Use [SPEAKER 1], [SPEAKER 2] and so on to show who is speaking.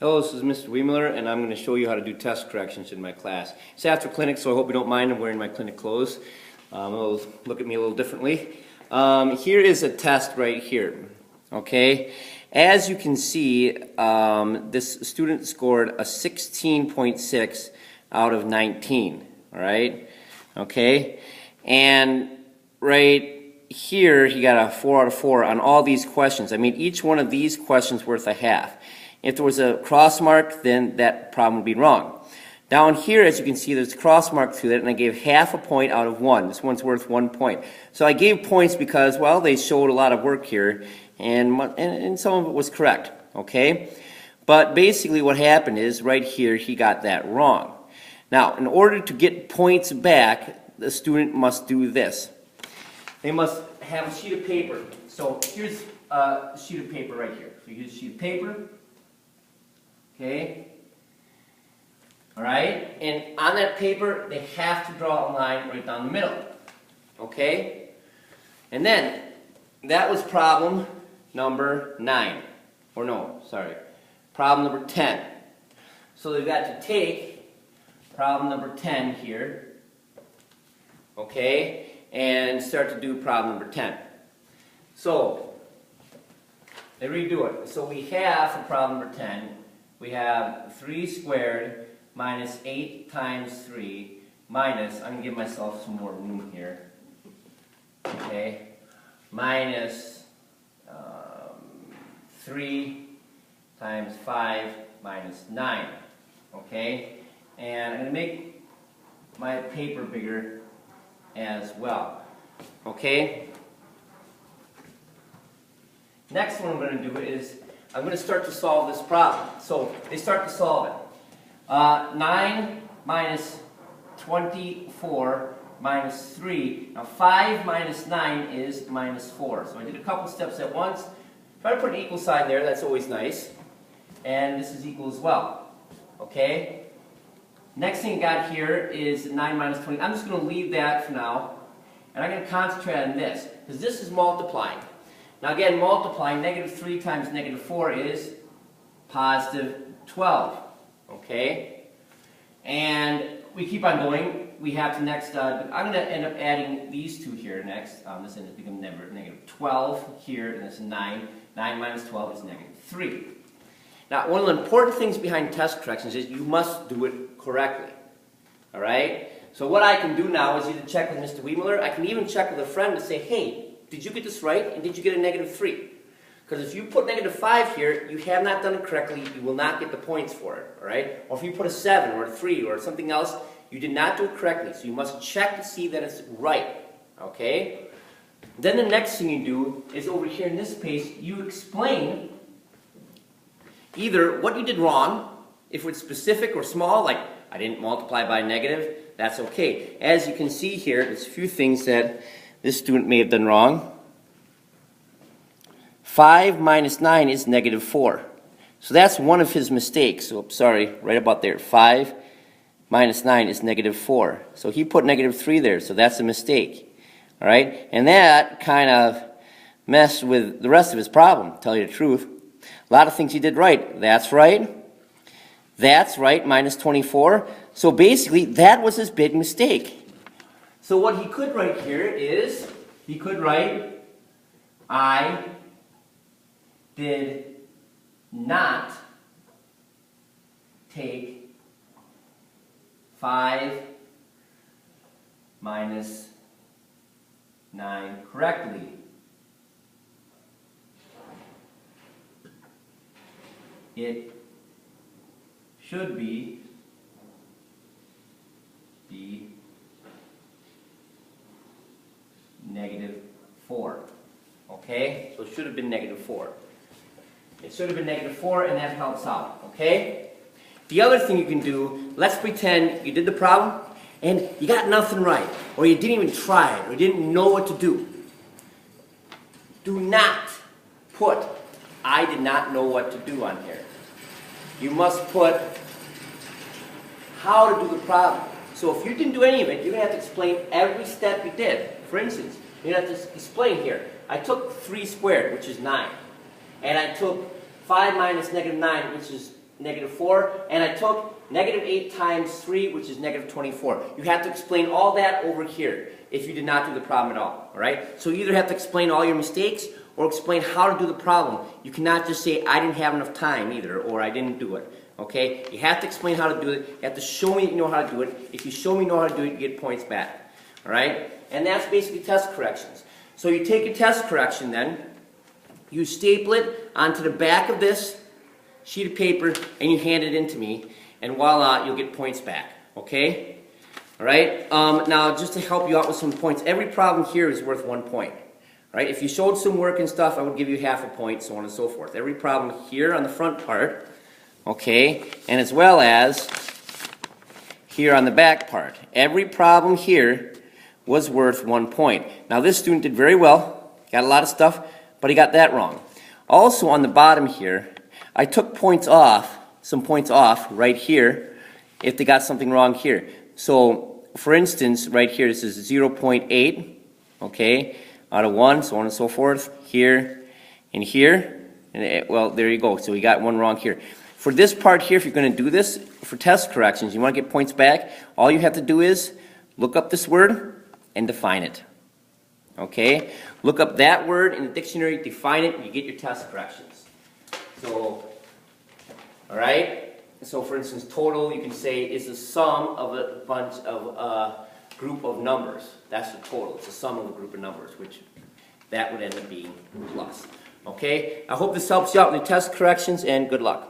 [SPEAKER 1] Hello, this is Mr. Wiemler, and I'm going to show you how to do test corrections in my class. It's after clinic, so I hope you don't mind. I'm wearing my clinic clothes. It'll look at me a little differently. Here is a test right here. Okay, as you can see, this student scored a 16.6 out of 19. All right, okay, and right here he got a 4 out of 4 on all these questions. I made each one of these questions worth a half. If there was a cross mark, then that problem would be wrong. Down here, as you can see, there's a cross mark through that, and I gave half a point out of 1. This one's worth 1 point. So I gave points because, well, they showed a lot of work here, and some of it was correct, okay? But basically what happened is, right here, he got that wrong. Now, in order to get points back, the student must do this. They must have a sheet of paper. So here's a sheet of paper right here. So here's a sheet of paper. Okay, all right, and on that paper, they have to draw a line right down the middle, okay? And then, that was problem number 9, or no, sorry, problem number 10. So they've got to take problem number 10 here, okay, and start to do problem number 10. So, they redo it. So we have, for problem number 10, we have 3 squared minus 8 times 3 minus, I'm going to give myself some more room here, okay, minus 3 times 5 minus 9, okay, and I'm going to make my paper bigger as well, okay. Next one I'm going to do is I'm going to start to solve this problem. So they start to solve it. 9 minus 24 minus 3. Now 5 minus 9 is minus 4. So I did a couple steps at once. Try to put an equal sign there. That's always nice. And this is equal as well. Okay? Next thing I got here is 9 minus 20. I'm just going to leave that for now. And I'm going to concentrate on this. Because this is multiplying. Now again, multiplying, negative 3 times negative 4 is positive 12, okay? And we keep on going. We have to next, I'm going to end up adding these two here next. This ends up becoming negative 12 here, and this is 9. 9 minus 12 is negative 3. Now, one of the important things behind test corrections is you must do it correctly, all right? So what I can do now is either check with Mr. Wiemler. I can even check with a friend to say, hey, did you get this right, and did you get a negative 3? Because if you put negative 5 here, you have not done it correctly, you will not get the points for it, all right? Or if you put a 7 or a 3 or something else, you did not do it correctly, so you must check to see that it's right, okay? Then the next thing you do is over here in this page, you explain either what you did wrong, if it's specific or small, like I didn't multiply by negative, that's okay. As you can see here, there's a few things that this student may have done wrong. 5 minus 9 is negative 4. So that's one of his mistakes. So, sorry, right about there. 5 minus 9 is negative 4. So he put negative 3 there, so that's a mistake. All right? And that kind of messed with the rest of his problem, to tell you the truth. A lot of things he did right. That's right. That's right, minus 24. So basically, that was his big mistake. So what he could write here is, he could write, I did not take 5 minus 9 correctly. It should be negative 4. Okay? So it should have been negative 4. It should have been negative 4, and that helps out. Okay? The other thing you can do, let's pretend you did the problem, and you got nothing right, or you didn't even try it, or you didn't know what to do. Do not put, I did not know what to do on here. You must put how to do the problem. So if you didn't do any of it, you're going to have to explain every step you did. For instance, you have to explain here. I took 3 squared, which is 9. And I took 5 minus negative 9, which is negative 4, and I took negative 8 times 3, which is negative 24. You have to explain all that over here if you did not do the problem at all. Alright? So you either have to explain all your mistakes or explain how to do the problem. You cannot just say, I didn't have enough time either, or I didn't do it. Okay? You have to explain how to do it. You have to show me that you know how to do it. If you show me you know how to do it, you get points back. Alright? And that's basically test corrections. So you take a test correction then, you staple it onto the back of this sheet of paper, and you hand it in to me, and voila, you'll get points back. Okay? Alright? Now, just to help you out with some points, every problem here is worth 1 point. Right? If you showed some work and stuff, I would give you half a point, so on and so forth. Every problem here on the front part, okay, and as well as here on the back part. Every problem here was worth 1 point. Now this student did very well, got a lot of stuff, but he got that wrong. Also on the bottom here, I took points off, some points off right here, if they got something wrong here. So, for instance, right here, this is 0.8, okay, out of 1, so on and so forth, here, and here, and well, there you go, so we got one wrong here. For this part here, if you're going to do this for test corrections, you want to get points back, all you have to do is look up this word and define it. Okay? Look up that word in the dictionary, define it, and you get your test corrections. So, alright? So for instance, total, you can say, is the sum of a bunch of group of numbers. That's the total. It's the sum of a group of numbers, which that would end up being plus. Okay? I hope this helps you out in the test corrections, and good luck.